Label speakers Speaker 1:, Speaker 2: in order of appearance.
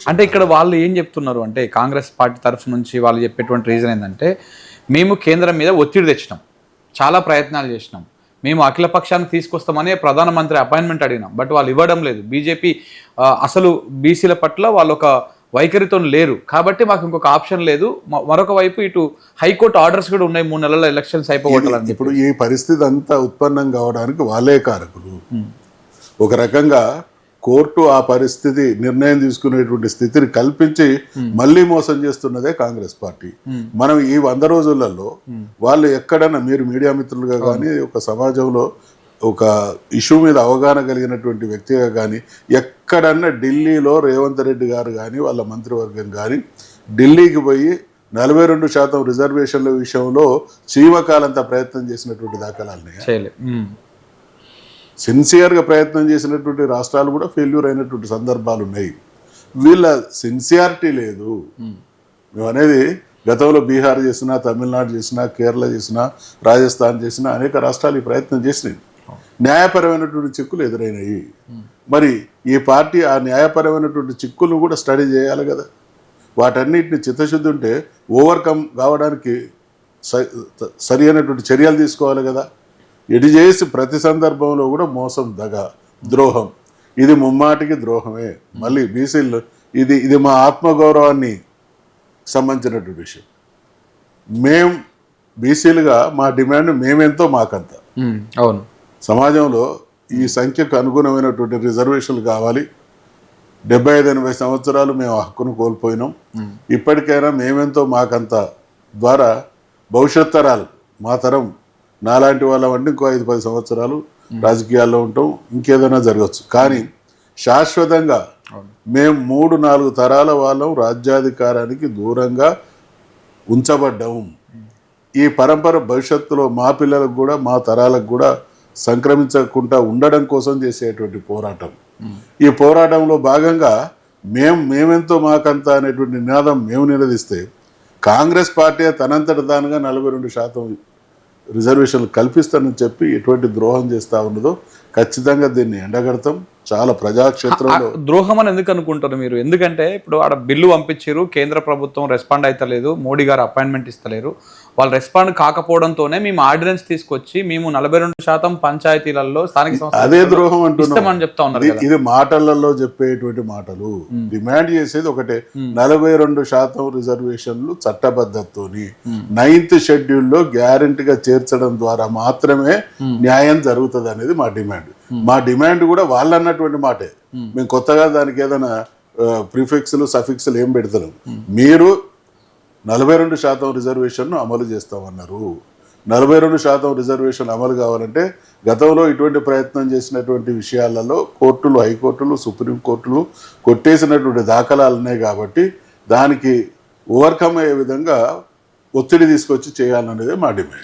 Speaker 1: అంటే ఇక్కడ వాళ్ళు ఏం చెప్తున్నారు అంటే కాంగ్రెస్ పార్టీ తరఫు నుంచి వాళ్ళు చెప్పేటువంటి రీజన్ ఏంటంటే మేము కేంద్రం మీద ఒత్తిడి తెచ్చినాం, చాలా ప్రయత్నాలు చేసినాం, మేము అఖిల పక్షాన్ని తీసుకొస్తామని ప్రధానమంత్రి అపాయింట్మెంట్ అడిగినాం, బట్ వాళ్ళు ఇవ్వడం లేదు. బీజేపీ అసలు బీసీల పట్ల వాళ్ళు ఒక వైఖరితో లేరు కాబట్టి మాకు ఇంకొక ఆప్షన్ లేదు. మరొక వైపు ఇటు హైకోర్టు ఆర్డర్స్ కూడా ఉన్నాయి 3 నెలల ఎలక్షన్స్ అయిపోగొట్టాలని.
Speaker 2: ఇప్పుడు ఈ పరిస్థితి అంతా ఉత్పన్నం కావడానికి వాళ్ళే కారకులు. ఒక రకంగా కోర్టు ఆ పరిస్థితి నిర్ణయం తీసుకునేటువంటి స్థితిని కల్పించి మళ్ళీ మోసం చేస్తున్నదే కాంగ్రెస్ పార్టీ. మనం ఈ 100 రోజులలో వాళ్ళు ఎక్కడన్నా, మీరు మీడియా మిత్రులుగా కానీ ఒక సమాజంలో ఒక ఇష్యూ మీద అవగాహన కలిగినటువంటి వ్యక్తిగా కానీ ఎక్కడన్నా ఢిల్లీలో రేవంత్ రెడ్డి గారు కానీ వాళ్ళ మంత్రివర్గం కానీ ఢిల్లీకి పోయి 42% రిజర్వేషన్ల విషయంలో చీమకాలంత ప్రయత్నం చేసినటువంటి దాఖలాలు, సిన్సియర్గా ప్రయత్నం చేసినటువంటి రాష్ట్రాలు కూడా ఫెయిల్యూర్ అయినటువంటి సందర్భాలు ఉన్నాయి. వీళ్ళ సిన్సియారిటీ లేదు. మేము అనేది గతంలో బీహార్ చేసినా, తమిళనాడు చేసినా, కేరళ చేసినా, రాజస్థాన్ చేసినా అనేక రాష్ట్రాలు ఈ ప్రయత్నం చేసినాయి. న్యాయపరమైనటువంటి చిక్కులు ఎదురైనాయి. మరి ఈ పార్టీ ఆ న్యాయపరమైనటువంటి చిక్కులను కూడా స్టడీ చేయాలి కదా. వాటన్నిటిని చిత్తశుద్ధి ఉంటే ఓవర్కమ్ కావడానికి సరి అయినటువంటి చర్యలు తీసుకోవాలి కదా. ఇది చేసి ప్రతి సందర్భంలో కూడా మోసం, దగ, ద్రోహం, ఇది ముమ్మాటికి ద్రోహమే. మళ్ళీ బీసీలు ఇది మా ఆత్మగౌరవాన్ని సంబంధించినటువంటి విషయం. మేం బీసీలుగా మా డిమాండ్ మేమెంతో మాకంత.
Speaker 1: అవును, సమాజంలో
Speaker 2: ఈ సంఖ్యకు అనుగుణమైనటువంటి రిజర్వేషన్లు కావాలి. 75-80 సంవత్సరాలు మేము హక్కును కోల్పోయినాం. ఇప్పటికైనా మేమెంతో మాకంత ద్వారా భవిష్యత్ తరాలు, మా తరం నాలాంటి వాళ్ళ వంటి ఇంకో 5-10 సంవత్సరాలు రాజకీయాల్లో ఉంటాం, ఇంకేదైనా జరగచ్చు. కానీ శాశ్వతంగా మేము 3-4 తరాల వాళ్ళం రాజ్యాధికారానికి దూరంగా ఉంచబడ్డాము. ఈ పరంపర భవిష్యత్తులో మా పిల్లలకు కూడా మా తరాలకు కూడా సంక్రమించకుండా ఉండడం కోసం చేసేటువంటి పోరాటం. ఈ పోరాటంలో భాగంగా మేమెంతో మాకంత అనేటువంటి నినాదం మేము నినదిస్తే కాంగ్రెస్ పార్టీ తనంతట తానుగా 42% రిజర్వేషన్లు కల్పిస్తానని చెప్పి ఎటువంటి ద్రోహం చేస్తూ ఉన్నదో ఖచ్చితంగా దీన్ని ఎండగడతాం. చాలా ప్రజాక్షేత్రంలో
Speaker 1: ద్రోహం అని ఎందుకు అనుకుంటారు మీరు? ఎందుకంటే ఇప్పుడు ఆడ బిల్లు పంపించారు, కేంద్ర ప్రభుత్వం రెస్పాండ్ అవుతలేదు, మోడీ గారు అపాయింట్మెంట్ ఇస్తలేరు. వాళ్ళు రెస్పాండ్ కాకపోవడంతోనే మేము ఆర్డినెన్స్ తీసుకొచ్చి మేము 42% పంచాయతీలలో స్థానిక
Speaker 2: అదే ద్రోహం అంటున్నామని
Speaker 1: చెప్తా ఉన్నారు.
Speaker 2: ఇది మాటలలో చెప్పేటువంటి మాటలు. డిమాండ్ చేసేది ఒకటే, 42% రిజర్వేషన్లు చట్టబద్ధతతోని 9th షెడ్యూల్లో గ్యారెంటీగా చేర్చడం ద్వారా మాత్రమే న్యాయం జరుగుతుంది అనేది మా డిమాండ్. మా డిమాండ్ కూడా వాళ్ళు అన్నటువంటి మాటే. మేము కొత్తగా దానికి ఏదైనా ప్రిఫిక్స్లు సఫిక్స్లు ఏం పెడతాం. మీరు 42% రిజర్వేషన్ను అమలు చేస్తామన్నారు. 42% రిజర్వేషన్ అమలు కావాలంటే గతంలో ఇటువంటి ప్రయత్నం చేసినటువంటి విషయాలలో కోర్టులు, హైకోర్టులు, సుప్రీంకోర్టులు కొట్టేసినటువంటి దాఖలాలు ఉన్నాయి. కాబట్టి దానికి ఓవర్కమ్ అయ్యే విధంగా ఒత్తిడి తీసుకొచ్చి చేయాలనేదే మా డిమాండ్.